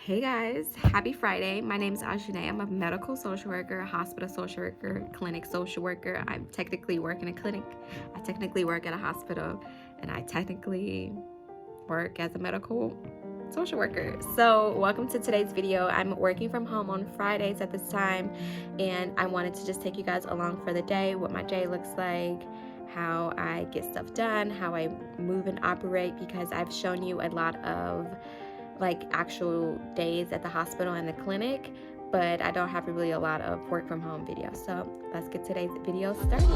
Hey guys, happy Friday. My name is Ajane. I'm a medical social worker, hospital social worker, clinic social worker. I technically work in a clinic, I technically work at a hospital, and I technically work as a medical social worker. So welcome to today's video. I'm working from home on Fridays at this time, and I wanted to just take you guys along for the day, what my day looks like, how I get stuff done, how I move and operate, because I've shown you a lot of like actual days at the hospital and the clinic, but I don't have really a lot of work from home videos. So let's get today's video started.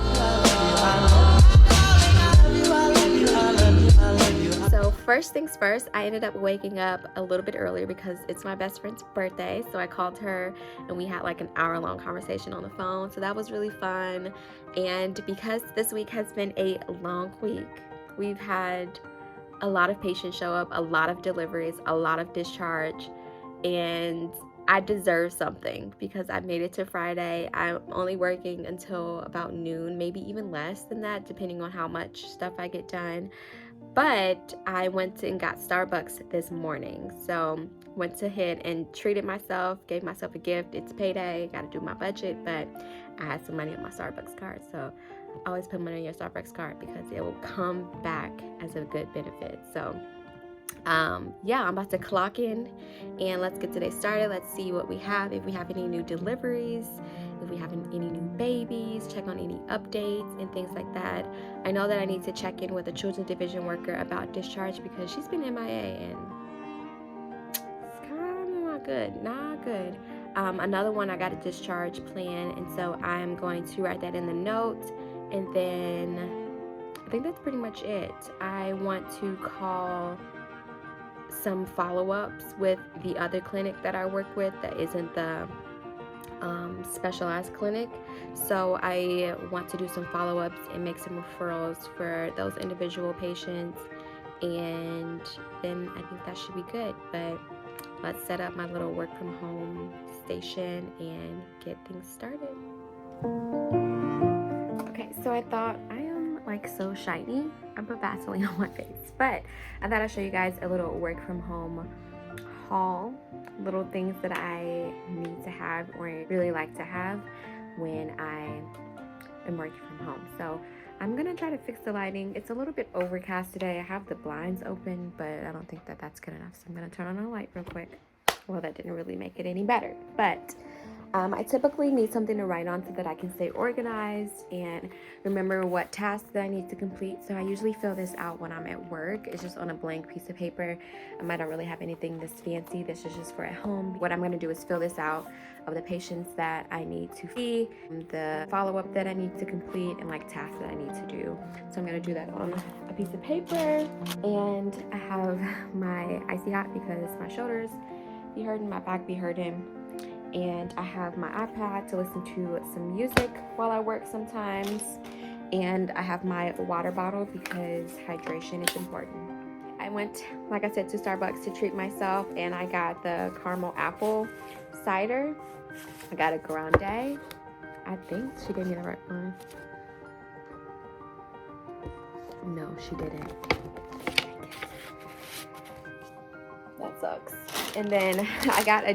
So first things first, I ended up waking up a little bit earlier because it's my best friend's birthday. So I called her and we had like an hour-long conversation on the phone. So that was really fun. And because this week has been a long week, we've had a lot of patients show up, a lot of deliveries, a lot of discharge, and I deserve something because I made it to Friday. I'm only working until about noon, maybe even less than that, depending on how much stuff I get done. But I went and got Starbucks this morning. So went ahead and treated myself, gave myself a gift. It's payday, gotta do my budget, but I had some money on my Starbucks card. So always put money on your Starbucks card because it will come back as a good benefit. So yeah, I'm about to clock in and let's get today started. Let's see what we have, if we have any new deliveries, if we have any new babies, check on any updates and things like that. I know that I need to check in with the children's division worker about discharge because she's been MIA and it's kind of not good. Another one, I got a discharge plan, and so I'm going to write that in the notes, and then I think that's pretty much it. I want to call some follow-ups with the other clinic that I work with that isn't the specialized clinic. So I want to do some follow-ups and make some referrals for those individual patients, and then I think that should be good. But let's set up my little work from home station and get things started. Okay, so I thought I am like so shiny. I put Vaseline on my face, but I thought I'd show you guys a little work from home haul, little things that I need to have or really like to have when I am working from home. So I'm gonna try to fix the lighting. It's a little bit overcast today. I have the blinds open, but I don't think that that's good enough. So I'm gonna turn on a light real quick. Well, that didn't really make it any better, but I typically need something to write on so that I can stay organized and remember what tasks that I need to complete. So I usually fill this out when I'm at work. It's just on a blank piece of paper. I don't really have anything this fancy. This is just for at home. What I'm going to do is fill this out of the patients that I need to see, the follow-up that I need to complete, and like tasks that I need to do. So I'm going to do that on a piece of paper. And I have my icy hot because my shoulders be hurting, my back be hurting. And I have my iPad to listen to some music while I work sometimes. And I have my water bottle because hydration is important. I went, like I said, to Starbucks to treat myself, and I got the caramel apple cider. I got a grande. I think she gave me the right one. No, she didn't. That sucks. And then I got a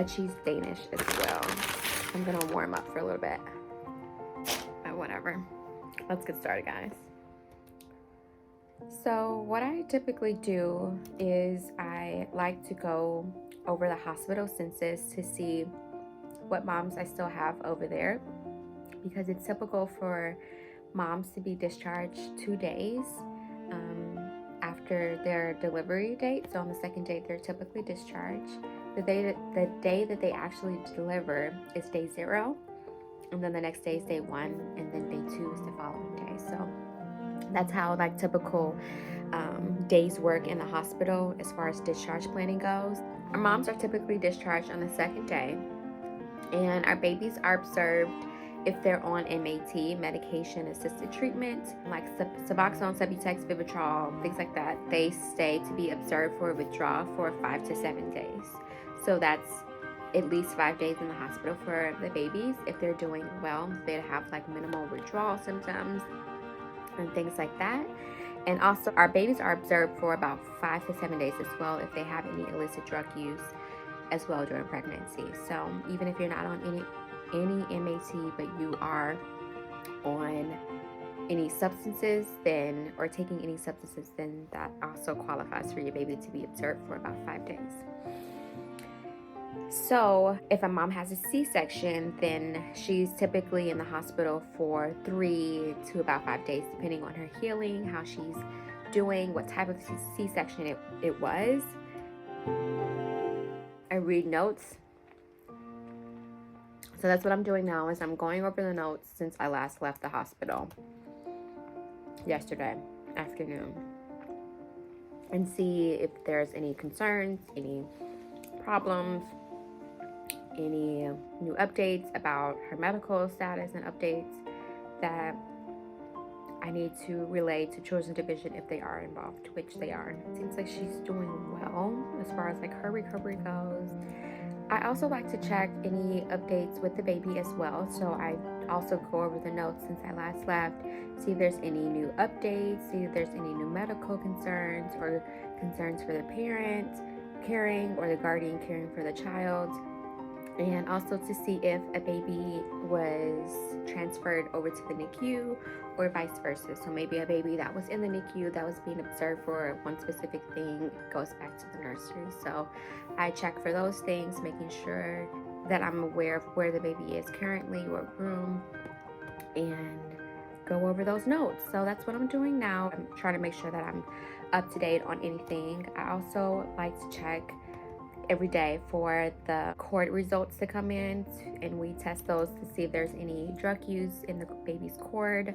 cheese Danish as well. I'm gonna warm up for a little bit. But whatever. Let's get started, guys. So what I typically do is I like to go over the hospital census to see what moms I still have over there, because it's typical for moms to be discharged 2 days after their delivery date. So on the second day, they're typically discharged. The day that they actually deliver is day 0, and then the next day is day 1, and then day 2 is the following day. So that's how like typical days work in the hospital as far as discharge planning goes. Our moms are typically discharged on the second day, and our babies are observed if they're on MAT, medication-assisted treatment, like Suboxone, Subutex, Vivitrol, things like that. They stay to be observed for withdrawal for 5 to 7 days. So that's at least 5 days in the hospital for the babies. If they're doing well, they have like minimal withdrawal symptoms and things like that. And also, our babies are observed for about 5 to 7 days as well if they have any illicit drug use as well during pregnancy. So even if you're not on any MAT, but you are on any substances, then, or taking any substances, then that also qualifies for your baby to be observed for about 5 days. So if a mom has a C-section, then she's typically in the hospital for 3 to about 5 days, depending on her healing, how she's doing, what type of C-section it was. I read notes. So that's what I'm doing now, is I'm going over the notes since I last left the hospital yesterday afternoon, and see if there's any concerns, any problems, any new updates about her medical status, and updates that I need to relay to Children's Division if they are involved, which they are. It seems like she's doing well as far as like her recovery goes. I also like to check any updates with the baby as well, so I also go over the notes since I last left, see if there's any new updates, see if there's any new medical concerns or concerns for the parent caring or the guardian caring for the child, and also to see if a baby was transferred over to the NICU or vice versa. So maybe a baby that was in the NICU that was being observed for one specific thing goes back to the nursery. So I check for those things, making sure that I'm aware of where the baby is currently, what room, and go over those notes. So that's what I'm doing now. I'm trying to make sure that I'm up to date on anything. I also like to check every day for the cord results to come in, and we test those to see if there's any drug use in the baby's cord.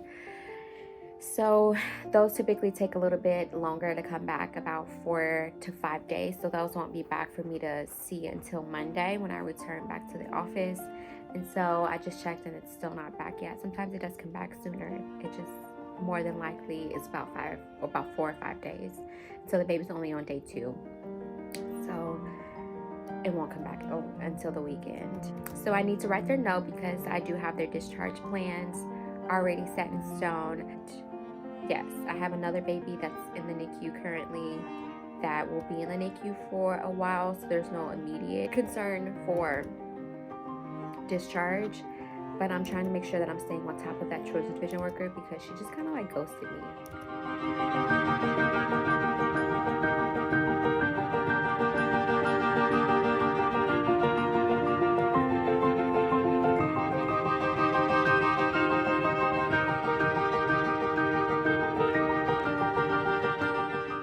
So those typically take a little bit longer to come back, about 4 to 5 days. So those won't be back for me to see until Monday when I return back to the office. And so I just checked and it's still not back yet. Sometimes it does come back sooner. It just more than likely is about 4 or 5 days. So the baby's only on day 2. So it won't come back until the weekend. So I need to write their note because I do have their discharge plans already set in stone. Yes, I have another baby that's in the NICU currently that will be in the NICU for a while, so there's no immediate concern for discharge, but I'm trying to make sure that I'm staying on top of that Children's Division worker because she just kind of like ghosted me.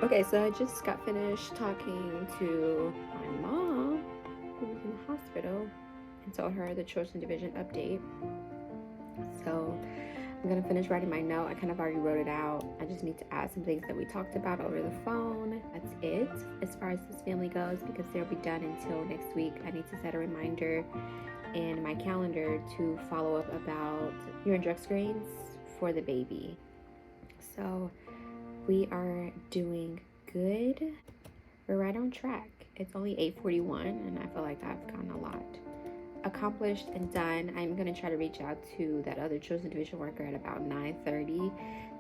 Okay, so I just got finished talking to my mom, who was in the hospital, and told her the Children's Division update. So I'm gonna finish writing my note. I kind of already wrote it out. I just need to add some things that we talked about over the phone. That's it as far as this family goes, because they'll be done until next week. I need to set a reminder in my calendar to follow up about urine drug screens for the baby. So we are doing good. We're right on track. It's only 8:41 and I feel like I've gotten a lot accomplished and done. I'm going to try to reach out to that other Children's Division worker at about 9:30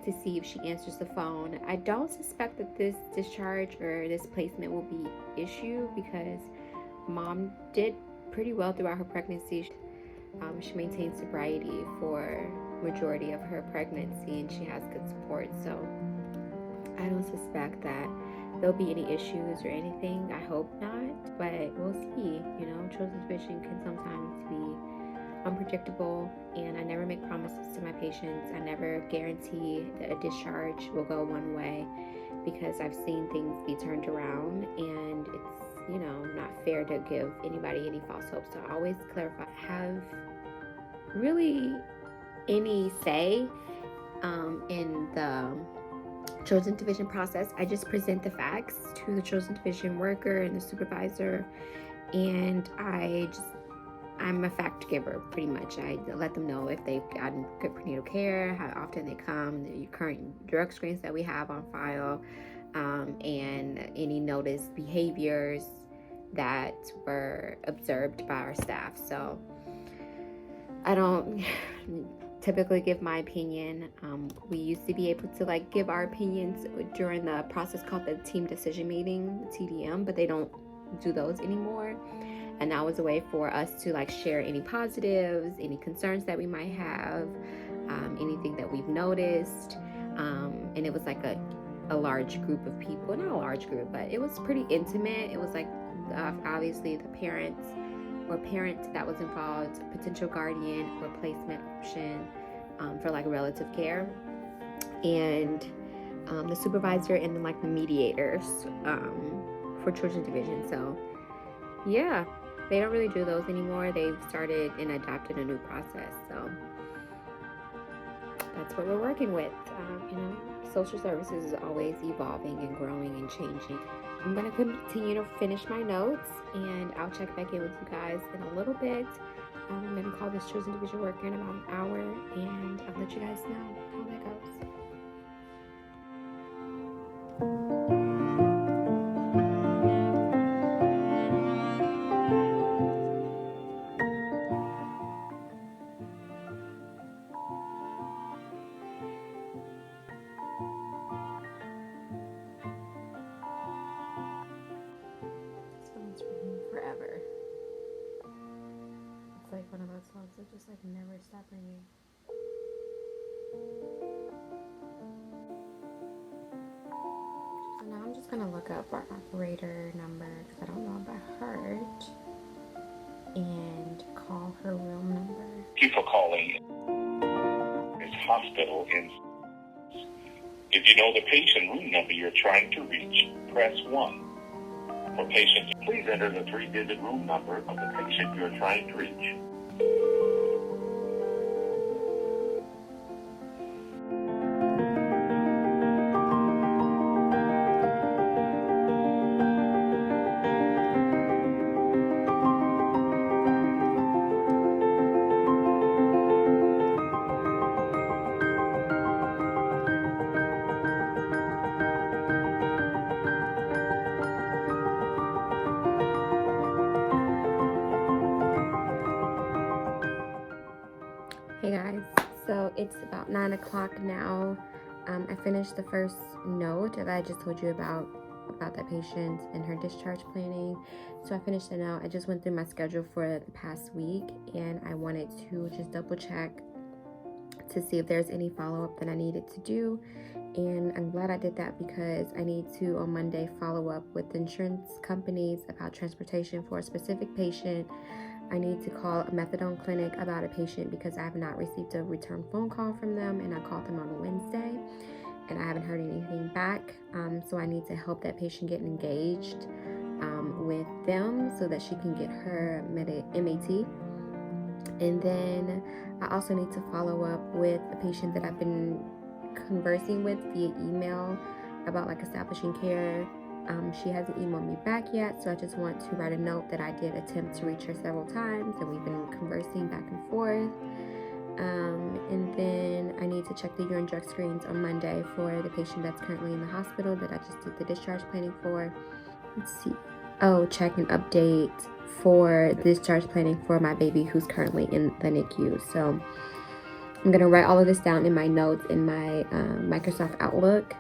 to see if she answers the phone. I don't suspect that this discharge or this placement will be issued because mom did pretty well throughout her pregnancy. She maintained sobriety for majority of her pregnancy and she has good support, so I don't suspect that there'll be any issues or anything. I hope not, but we'll see. You know, Children's Division can sometimes be unpredictable, and I never make promises to my patients. I never guarantee that a discharge will go one way because I've seen things be turned around, and it's, you know, not fair to give anybody any false hope. So I always clarify, have really any say in the Children's Division process. I just present the facts to the Children's Division worker and the supervisor, and I'm a fact giver pretty much. I let them know if they've gotten good prenatal care, how often they come, the current drug screens that we have on file, and any noticed behaviors that were observed by our staff. So I don't typically give my opinion. We used to be able to like give our opinions during the process called the team decision meeting, TDM, but they don't do those anymore. And that was a way for us to like share any positives, any concerns that we might have, anything that we've noticed. And it was like a large group of people, not a large group, but it was pretty intimate. It was like obviously the parent that was involved, potential guardian or placement option for like relative care, and the supervisor, and then like the mediators for children's division. So yeah, they don't really do those anymore. They've started and adopted a new process. So that's what we're working with. Social services is always evolving and growing and changing. I'm going to continue to finish my notes, and I'll check back in with you guys in a little bit. I'm going to call this children's division worker in about an hour, and I'll let you guys know how that goes. This phone's ringing forever. It's like one of those phones that just like never stop ringing. So now I'm just gonna look up our operator number because I don't know it by heart, and call her room number. Thank you for calling. It's hospital in. If you know the patient room number you're trying to reach, press 1. For patients, please enter the 3-digit room number of the patient you're trying to reach. Hey guys, so it's about 9 o'clock now. I finished the first note that I just told you about that patient and her discharge planning. So I finished the note. I just went through my schedule for the past week, and I wanted to just double check to see if there's any follow-up that I needed to do. And I'm glad I did that because I need to on Monday follow up with insurance companies about transportation for a specific patient. I need to call a methadone clinic about a patient because I have not received a return phone call from them, and I called them on Wednesday and I haven't heard anything back. So I need to help that patient get engaged with them so that she can get her MAT. And then I also need to follow up with a patient that I've been conversing with via email about like establishing care. She hasn't emailed me back yet, so I just want to write a note that I did attempt to reach her several times, and we've been conversing back and forth. And then I need to check the urine drug screens on Monday for the patient that's currently in the hospital that I just did the discharge planning for. Let's see. Oh, check and update for discharge planning for my baby who's currently in the NICU. So I'm going to write all of this down in my notes in my Microsoft Outlook,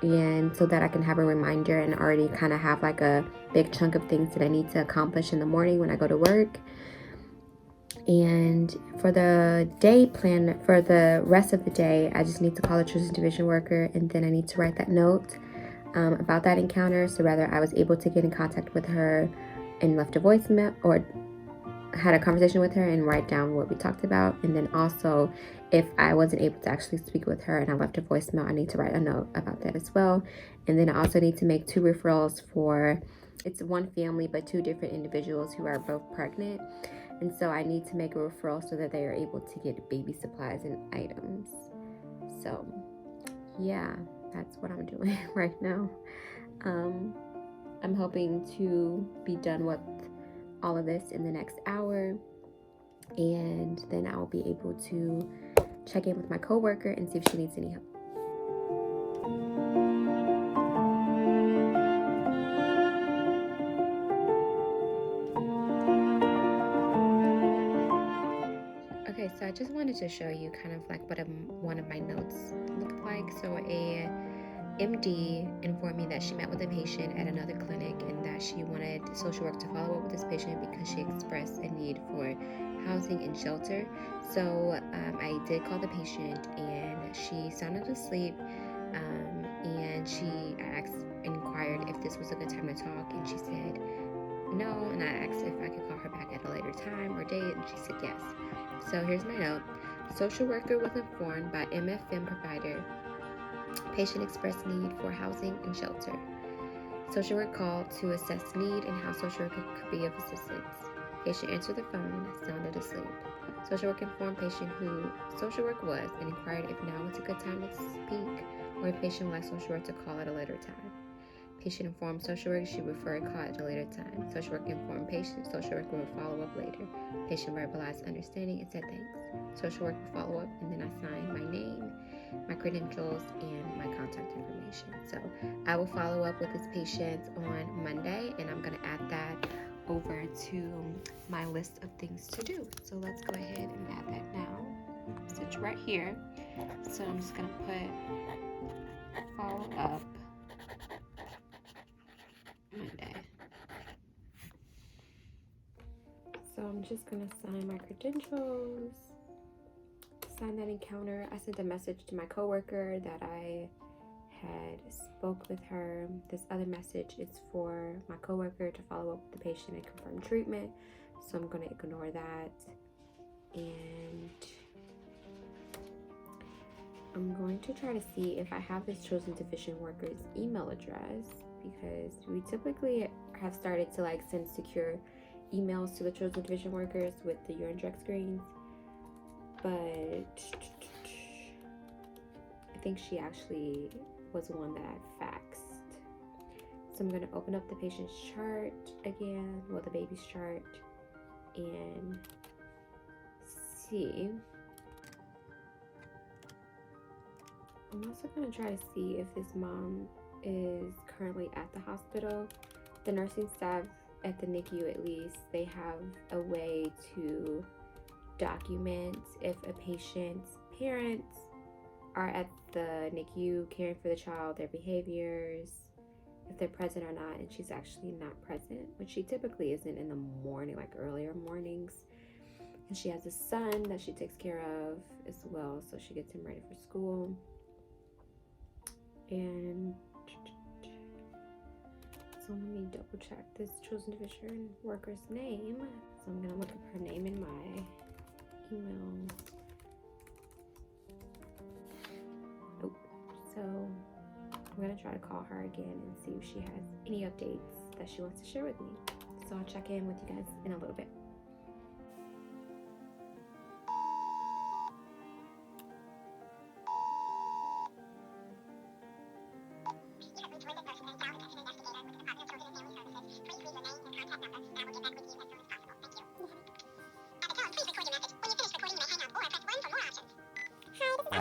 and so that I can have a reminder and already kind of have like a big chunk of things that I need to accomplish in the morning when I go to work. And for the day plan, for the rest of the day, I just need to call the children's division worker, and then I need to write that note about that encounter. So whether I was able to get in contact with her and left a voicemail, or had a conversation with her and write down what we talked about. And then also, if I wasn't able to actually speak with her and I left a voicemail, I need to write a note about that as well. And then I also need to make 2 referrals for, it's one family but 2 different individuals who are both pregnant. And so I need to make a referral so that they are able to get baby supplies and items. So yeah, that's what I'm doing right now. I'm hoping to be done with all of this in the next hour, and then I'll be able to check in with my coworker and see if she needs any help. Okay, so I just wanted to show you kind of like what one of my notes looked like. So a MD informed me that she met with a patient at another clinic and that she wanted social work to follow up with this patient because she expressed a need for housing and shelter. So I did call the patient and she sounded asleep, and she inquired if this was a good time to talk, and she said no, and I asked if I could call her back at a later time or date, and she said yes. So here's my note. Social worker was informed by MFM provider patient expressed need for housing and shelter. Social work called to assess need and how social work could be of assistance. Patient answered the phone, sounded asleep. Social work informed patient who social work was and inquired if now was a good time to speak or if patient would like social work to call at a later time. Patient informed social work she referred call at a later time. Social work informed patient social work will follow up later. Patient verbalized understanding and said thanks. Social work will follow up, and then I signed my name, my credentials, and my contact information. So I will follow up with this patient on Monday, and I'm going to add that over to my list of things to do. So let's go ahead and add that now. So it's right here. So I'm just going to put follow up Monday. So I'm just going to sign my credentials, sign that encounter. I sent a message to my coworker that I had spoke with her. This other message is for my coworker to follow up with the patient and confirm treatment. So I'm going to ignore that. And I'm going to try to see if I have this chosen division worker's email address, because we typically have started to like send secure emails to the chosen division workers with the urine drug screens, but I think she actually was one that I faxed. So I'm going to open up the patient's chart again, well, the baby's chart, and see. I'm also going to try to see if this mom is currently at the hospital. The nursing staff at the NICU, at least, they have a way to document if a patient's parents are at the NICU caring for the child, their behaviors, if they're present or not, and she's actually not present, which she typically isn't in the morning, like earlier mornings. And she has a son that she takes care of as well, so she gets him ready for school. And so let me double check this chosen division worker's name. So I'm gonna look up her name in my email. Oh, so I'm gonna try to call her again and see if she has any updates that she wants to share with me. So I'll check in with you guys in a little bit.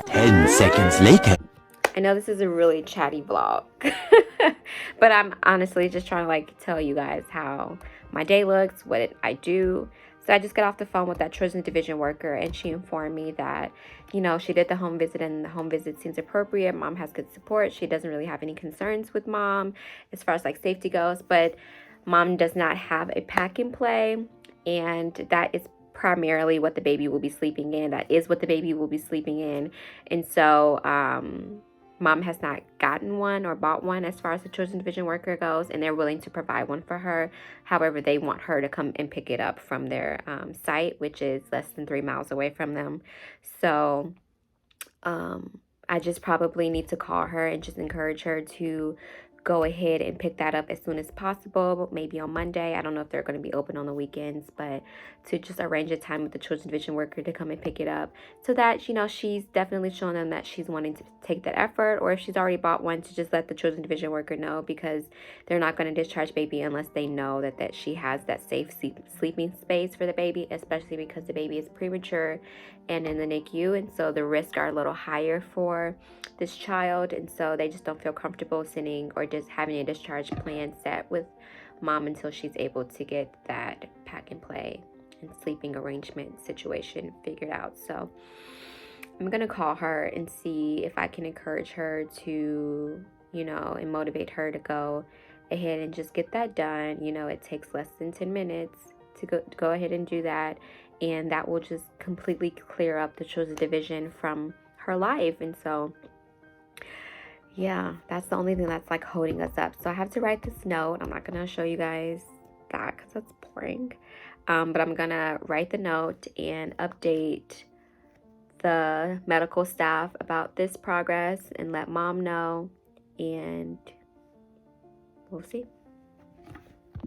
Ten seconds later. I know this is a really chatty vlog, but I'm honestly just trying to like tell you guys how my day looks, what I do. So I just got off the phone with that chosen division worker, and she informed me that, you know, she did the home visit and the home visit seems appropriate. Mom has good support. She doesn't really have any concerns with mom as far as like safety goes, but mom does not have a pack and play, and that is primarily what the baby will be sleeping in. That is what the baby will be sleeping in. And so mom has not gotten one or bought one as far as the chosen division worker goes, and they're willing to provide one for her. However, they want her to come and pick it up from their site, which is less than 3 miles away from them. So I just probably need to call her and just encourage her to go ahead and pick that up as soon as possible, maybe on Monday. I don't know if they're going to be open on the weekends, but to just arrange a time with the children's division worker to come and pick it up, so that, you know, she's definitely showing them that she's wanting to take that effort, or if she's already bought one, to just let the children's division worker know, because they're not going to discharge baby unless they know that she has that safe sleeping space for the baby, especially because the baby is premature and in the NICU, and so the risks are a little higher for this child, and so they just don't feel comfortable sending or just having a discharge plan set with mom until she's able to get that pack and play and sleeping arrangement situation figured out. So I'm gonna call her and see if I can encourage her to, and motivate her to go ahead and just get that done. It takes less than 10 minutes to go ahead and do that, and that will just completely clear up the children's division from her life. And so yeah, that's the only thing that's like holding us up. So I have to write this note. I'm not gonna show you guys that because that's boring, but I'm gonna write the note and update the medical staff about this progress and let mom know, and we'll see.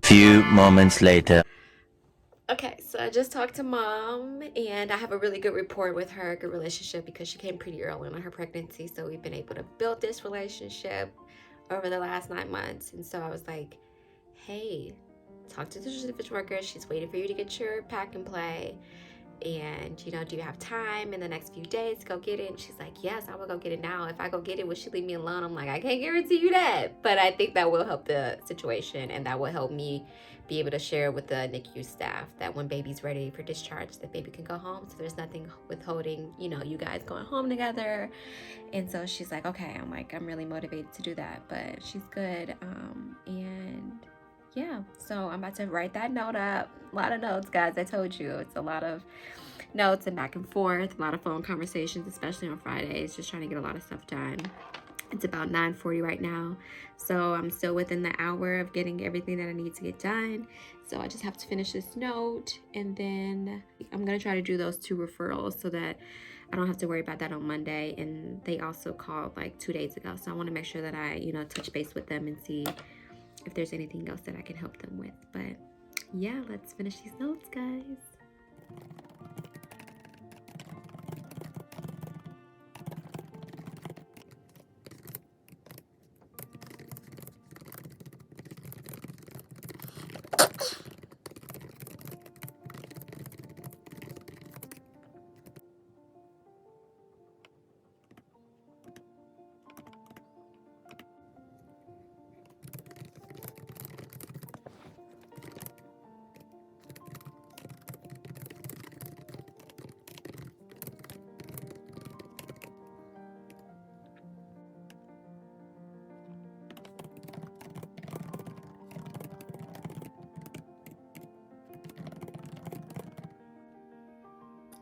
Few moments later. Okay, so I just talked to mom, and I have a really good rapport with her, good relationship, because she came pretty early in her pregnancy. So we've been able to build this relationship over the last 9 months. And so I was like, hey, talk to the division worker. She's waiting for you to get your pack and play. And, do you have time in the next few days to go get it? And she's like, yes, I will go get it now. If I go get it, will she leave me alone? I'm like, I can't guarantee you that. But I think that will help the situation, and that will help me be able to share with the NICU staff that when baby's ready for discharge, that baby can go home. So there's nothing withholding, you guys going home together. And so she's like, okay. I'm like, I'm really motivated to do that. But she's good. And yeah, so I'm about to write that note up. A lot of notes, guys. I told you it's a lot of notes and back and forth, a lot of phone conversations, especially on Fridays, just trying to get a lot of stuff done. It's about 9:40 right now, so I'm still within the hour of getting everything that I need to get done. So I just have to finish this note, and then I'm gonna try to do those 2 referrals so that I don't have to worry about that on Monday. And they also called like 2 days ago, so I want to make sure that I touch base with them and see if there's anything else that I can help them with. But yeah, let's finish these notes, guys.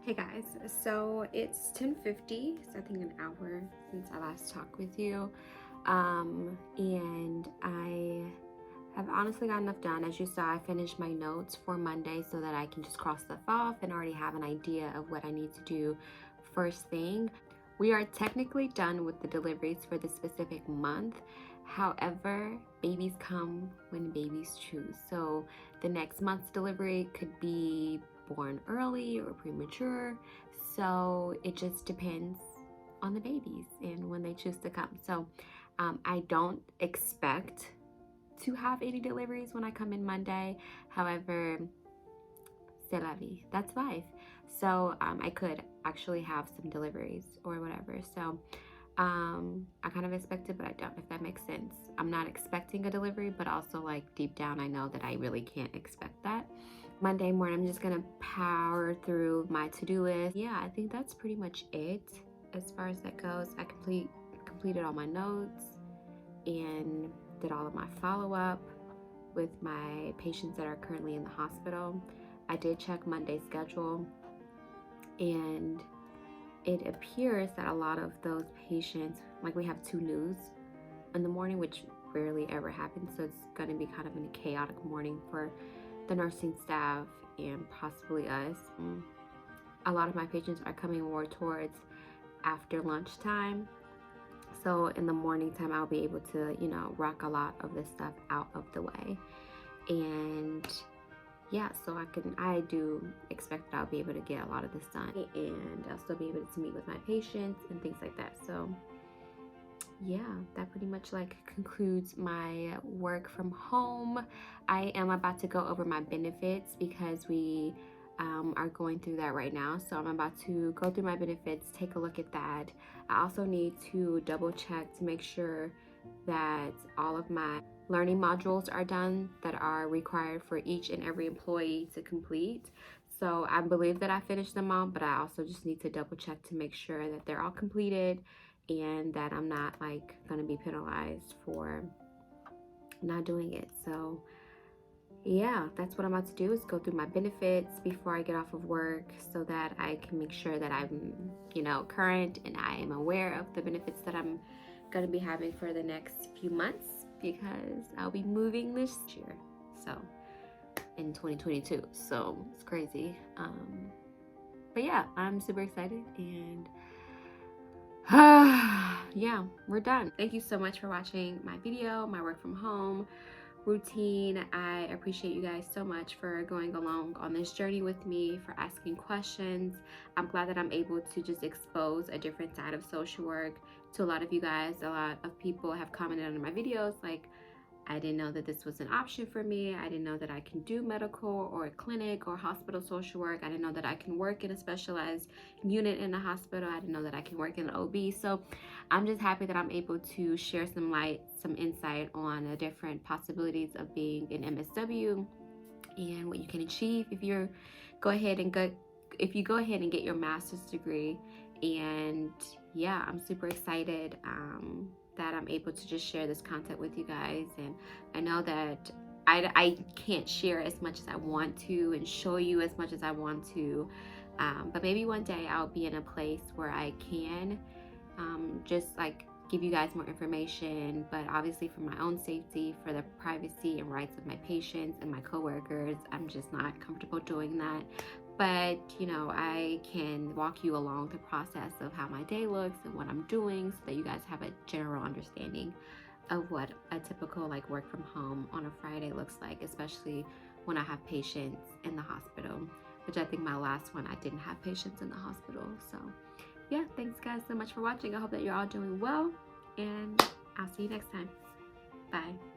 Hey guys, so it's 10:50, so I think an hour since I last talked with you, and I have honestly got enough done. As you saw, I finished my notes for Monday so that I can just cross stuff off and already have an idea of what I need to do first thing. We are technically done with the deliveries for this specific month. However, babies come when babies choose. So the next month's delivery could be born early or premature. So it just depends on the babies and when they choose to come. So I don't expect to have any deliveries when I come in Monday. However, c'est la vie. That's life. So I could actually have some deliveries or whatever. So I kind of expect it, but I don't, if that makes sense. I'm not expecting a delivery, but also like deep down, I know that I really can't expect that. Monday morning, I'm just gonna power through my to-do list. Yeah, I think that's pretty much it as far as that goes. I completed all my notes and did all of my follow-up with my patients that are currently in the hospital. I did check Monday's schedule, and it appears that a lot of those patients, like we have 2 news in the morning, which rarely ever happens. So it's going to be kind of a chaotic morning for the nursing staff and possibly us. A lot of my patients are coming more towards after lunchtime. So in the morning time, I'll be able to, rock a lot of this stuff out of the way. And yeah, so I do expect that I'll be able to get a lot of this done, and I'll still be able to meet with my patients and things like that. So yeah, that pretty much like concludes my work from home. I am about to go over my benefits because we are going through that right now. So I'm about to go through my benefits, take a look at that. I also need to double check to make sure that all of my learning modules are done that are required for each and every employee to complete. So I believe that I finished them all, but I also just need to double check to make sure that they're all completed and that I'm not like going to be penalized for not doing it. So yeah, that's what I'm about to do, is go through my benefits before I get off of work so that I can make sure that I'm, current and I am aware of the benefits that I'm going to be having for the next few months, because I'll be moving this year. So in 2022. So it's crazy. But yeah, I'm super excited, and yeah, we're done. Thank you so much for watching my video, my work from home routine. I appreciate you guys so much for going along on this journey with me, for asking questions. I'm glad that I'm able to just expose a different side of social work to a lot of you guys. A lot of people have commented under my videos like, I didn't know that this was an option for me. I didn't know that I can do medical or clinic or hospital social work. I didn't know that I can work in a specialized unit in a hospital. I didn't know that I can work in an OB. So I'm just happy that I'm able to share some light, some insight on the different possibilities of being an MSW and what you can achieve if you go ahead and get your master's degree. And yeah, I'm super excited that I'm able to just share this content with you guys. And I know that I can't share as much as I want to and show you as much as I want to, but maybe one day I'll be in a place where I can just like give you guys more information, but obviously for my own safety, for the privacy and rights of my patients and my coworkers, I'm just not comfortable doing that. But I can walk you along the process of how my day looks and what I'm doing, so that you guys have a general understanding of what a typical like work from home on a Friday looks like, especially when I have patients in the hospital, which I think my last one I didn't have patients in the hospital. So yeah, thanks guys so much for watching. I hope that you're all doing well, and I'll see you next time. Bye.